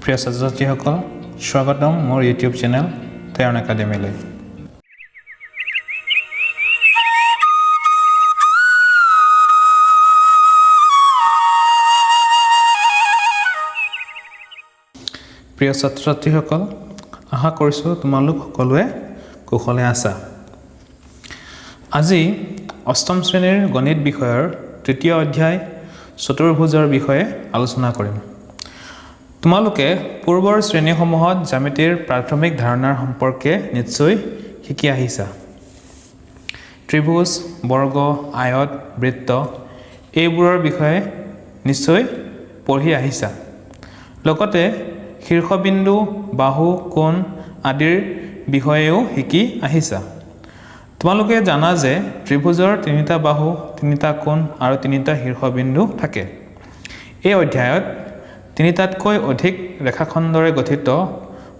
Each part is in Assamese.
প্ৰিয় ছাত্ৰ-ছাত্ৰীসকল স্বাগতম মোৰ ইউটিউব চেনেল তয়ন একাডেমীলৈ প্ৰিয় ছাত্ৰ-ছাত্ৰীসকল আশা কৰিছোঁ তোমালোক সকলোৱে কুশলে আছা আজি অষ্টম শ্ৰেণীৰ গণিত বিষয়ৰ তৃতীয় অধ্যায় চতুৰ্ভুজৰ বিষয়ে আলোচনা কৰিম তোমালোকে পূৰ্বৰ শ্ৰেণীসমূহত জ্যামিতিৰ প্ৰাথমিক ধাৰণাৰ সম্পৰ্কে নিশ্চয় শিকি আহিছা ত্ৰিভুজ বৰ্গ আয়ত বৃত্ত এইবোৰৰ বিষয়ে নিশ্চয় পঢ়ি আহিছা লগতে শীৰ্ষবিন্দু বাহু কোণ আদিৰ বিষয়েও শিকি আহিছা তোমালোকে জানা যে ত্ৰিভুজৰ তিনিটা বাহু তিনিটা কোণ আৰু তিনিটা শীৰ্ষবিন্দু থাকে এই অধ্যায়ত তিনিটাতকৈ অধিক ৰেখাখণ্ডৰে গঠিত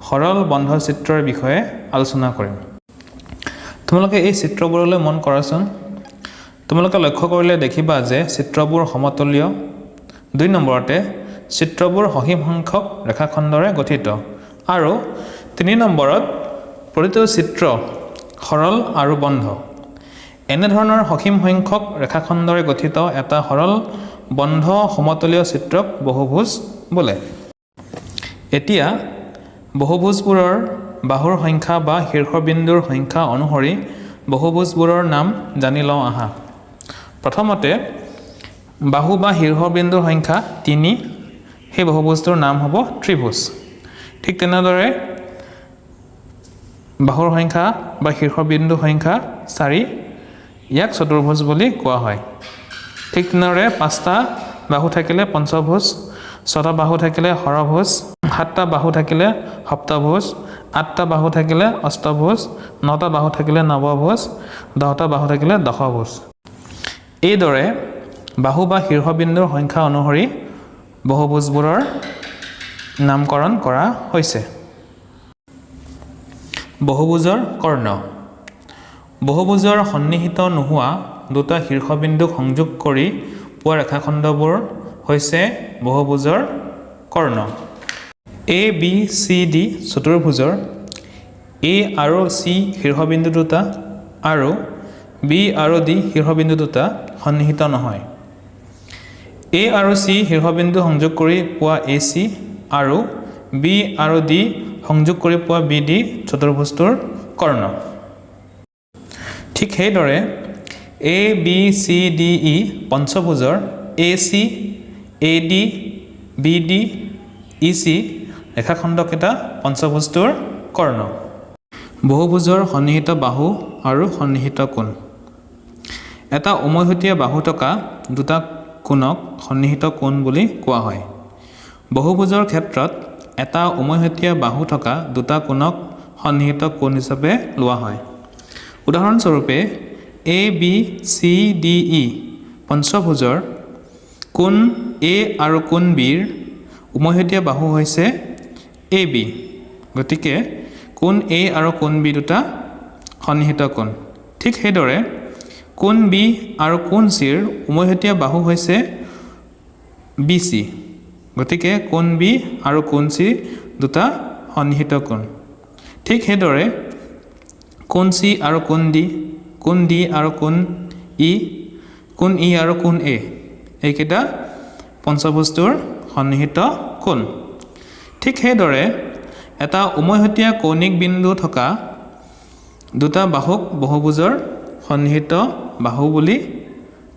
সৰল বন্ধ চিত্ৰৰ বিষয়ে আলোচনা কৰিম তোমালোকে এই চিত্ৰবোৰলৈ মন কৰাচোন তোমালোকে লক্ষ্য কৰিলে দেখিবা যে চিত্ৰবোৰ সমতলীয় 2 নম্বৰতে চিত্ৰবোৰ সসীম সংখ্যক ৰেখাখণ্ডৰে গঠিত আৰু 3 নম্বৰত প্ৰতিটো চিত্ৰ সৰল আৰু বন্ধ এনে ধৰণৰ সসীম সংখ্যক ৰেখাখণ্ডৰে গঠিত এটা সৰল বন্ধ সমতলীয় চিত্ৰক বহুভুজ বোলে এতিয়া বহুভুজবোৰৰ বাহুৰ সংখ্যা বা শীৰ্ষবিন্দুৰ সংখ্যা অনুসৰি বহুভুজবোৰৰ নাম জানি লওঁ আহা প্ৰথমতে বাহু বা শীৰ্ষবিন্দুৰ সংখ্যা 3 সেই বহুভুজটোৰ নাম হ'ব ত্ৰিভুজ ঠিক তেনেদৰে বাহুৰ সংখ্যা বা শীৰ্ষবিন্দুৰ সংখ্যা 4 ইয়াক চতুৰ্ভুজ বুলি কোৱা হয় ঠিক তেনেদৰে 5টা বাহু থাকিলে পঞ্চভুজ 6টা বাহু থাকিলে ষড়ভুজ 7টা বাহু থাকিলে সপ্তভুজ 8টা বাহু থাকিলে অষ্টভুজ 9টা বাহু থাকিলে নৱভুজ 10টা বাহু থাকিলে দশভুজ এইদৰে বাহু বা শীৰ্ষবিন্দুৰ সংখ্যা অনুসৰি বহুভুজবোৰৰ নামকৰণ কৰা হৈছে বহুভুজৰ কৰ্ণ বহুভুজৰ সন্নিহিত নোহোৱা দুটা শীৰ্ষবিন্দুক সংযোগ কৰি পোৱা ৰেখাখণ্ডবোৰ হৈছে বহুভুজৰ কৰ্ণ এ বি চি ডি চতুৰ্ভুজৰ এ আৰু চি শীৰ্ষবিন্দু দুটা আৰু বি আৰু ডি শীৰ্ষবিন্দু দুটা সন্নিহিত নহয় এ আৰু চি শীৰ্ষবিন্দু সংযোগ কৰি পোৱা এ চি আৰু বি আৰু ডি সংযোগ কৰি পোৱা বি ডি চতুৰ্ভুজটোৰ কৰ্ণ ঠিক সেইদৰে A B C D E পঞ্চভুজৰ A C A D B D E C ৰেখাখণ্ডকেইটা পঞ্চভুজটোৰ কৰ্ণ বহুভুজৰ সন্নিহিত বাহু আৰু সন্নিহিত কোণ এটা উমৈহতীয়া বাহু থকা দুটা কোণক সন্নিহিত কোণ বুলি কোৱা হয় বহুভুজৰ ক্ষেত্ৰত এটা উমৈহতীয়া বাহু থকা দুটা কোণক সন্নিহিত কোণ হিচাপে লোৱা হয় উদাহৰণস্বৰূপে এ বি চি ডি ই পঞ্চভুজৰ কোণ এ আৰু কোণ বিৰ উমৈহতীয়া বাহু হৈছে এ বি গতিকে কোণ এ আৰু কোণ বি দুটা সন্নিহিত কোণ ঠিক সেইদৰে কোণ বি আৰু কোণ চিৰ উমৈহতীয়া বাহু হৈছে বি চি গতিকে কোণ বি আৰু কোণ চি দুটা সন্নিহিত কোণ ঠিক সেইদৰে কোণ চি আৰু কোণ ডি আৰু কোণ ই আৰু কোণ এ এইকেইটা পঞ্চভুজটোৰ সন্নিহিত কোণ ঠিক সেইদৰে এটা উমৈহতীয়া কৌণিক বিন্দু থকা দুটা বাহুক বহুভুজৰ সন্নিহিত বাহু বুলি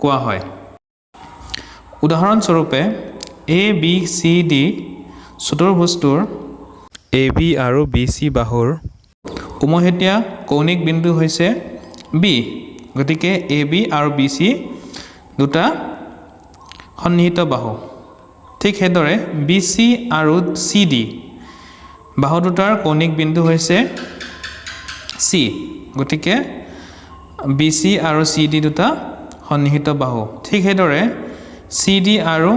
কোৱা হয় উদাহৰণস্বৰূপে এ B C D চতুৰ্ভুজটোৰ A B আৰু বি চি বাহুৰ উমৈহতীয়া কৌণিক বিন্দু হৈছে বি গতিকে এ বি আৰু বি চি দুটা সন্নিহিত বাহু ঠিক সেইদৰে বি চি আৰু চি ডি বাহু দুটাৰ কৌণিক বিন্দু হৈছে চি গতিকে বি চি আৰু চি ডি দুটা সন্নিহিত বাহু ঠিক সেইদৰে চি ডি আৰু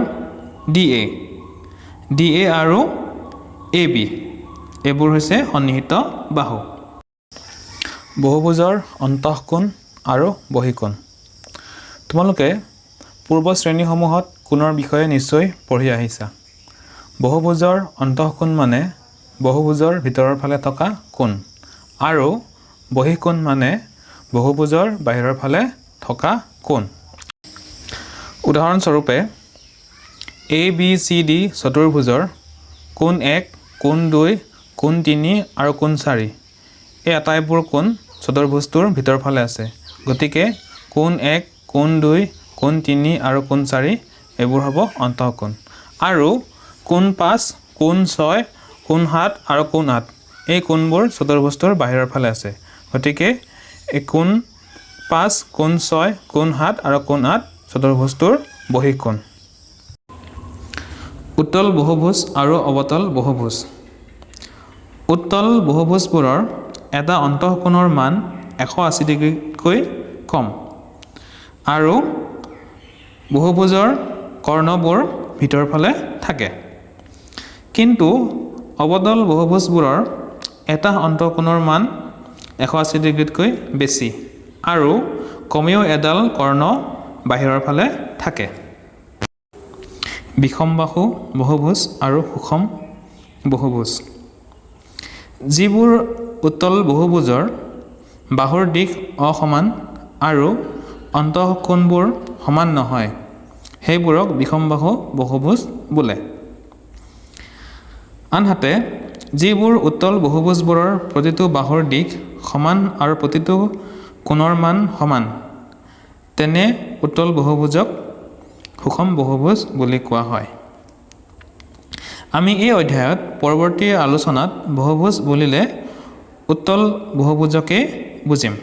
ডি এ আৰু এ বি এইবোৰ হৈছে সন্নিহিত বাহু বহুভুজৰ অন্তঃকোণ আৰু বহিকোণ তোমালোকে পূৰ্ব শ্ৰেণীসমূহত কোণৰ বিষয়ে নিশ্চয় পঢ়ি আহিছা বহুভুজৰ অন্তঃকোণ মানে বহুভুজৰ ভিতৰৰ ফালে থকা কোণ আৰু বহিঃকোণ মানে বহুভুজৰ বাহিৰৰ ফালে থকা কোণ। উদাহৰণস্বৰূপে ABCD চতুৰ্ভুজৰ কোণ 1, কোণ 2, কোণ 3 আৰু কোণ 4 এই আটাইবোৰ কোণ চতুৰ্ভুজটোৰ ভিতৰ ফালে আছে। গতিকে কোণ 1, কোণ 2, কোণ 3 আৰু কোণ 4 এইবোৰ হ'ব অন্তঃকোণ। আৰু কোণ 5, কোণ 6, কোণ 7 আৰু কোণ 8 এই কোণবোৰ চতুৰ্ভুজটোৰ বাহিৰৰ ফালে আছে। গতিকে এই কোণ 5, কোণ 6, কোণ 7 আৰু কোণ 8 চতুৰ্ভুজটোৰ বহিঃকোণ। উত্তল বহুভুজ আৰু অৱতল বহুভুজ। উত্তল বহুভুজবোৰৰ এটা অন্তঃকোণৰ মান 180 ডিগ্ৰীতকৈ কম আৰু বহুভুজৰ কৰ্ণবোৰ ভিতৰ ফালে থাকে। কিন্তু অৱতল বহুভুজবোৰৰ এটা অন্তঃকোণৰ মান 180 ডিগ্ৰীতকৈ বেছি আৰু কমেও এডাল কৰ্ণ বাহিৰৰ ফালে থাকে। বিষমবাহু বহুভুজ আৰু সুষম বহুভুজ। যিবোৰ উত্তল বহুভুজৰ বাহুৰ দিশ অসমান আৰু অন্তঃকোণবোৰ সমান নহয় সেইবোৰক বিষমবাহু বহুভুজ বোলে। আনহাতে যিবোৰ উত্তল বহুভুজবোৰৰ প্ৰতিটো বাহুৰ দিশ সমান আৰু প্ৰতিটো কোণৰ মান সমান তেনে উত্তল বহুভুজক সুষম বহুভুজ বুলি কোৱা হয়। আমি এই অধ্যায়ত পৰৱৰ্তী আলোচনাত বহুভুজ বুলিলে উত্তল বহুভুজকে বুজিম।